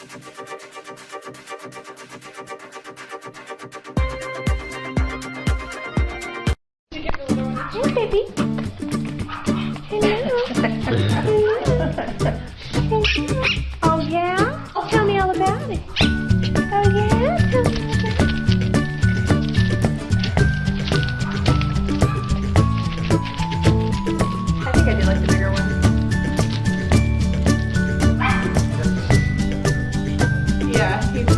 Hey, baby. Hello. Oh, yeah? Tell me all about it. Oh, yeah? Tell me all about it. I think I do like the bigger one. Yeah, he's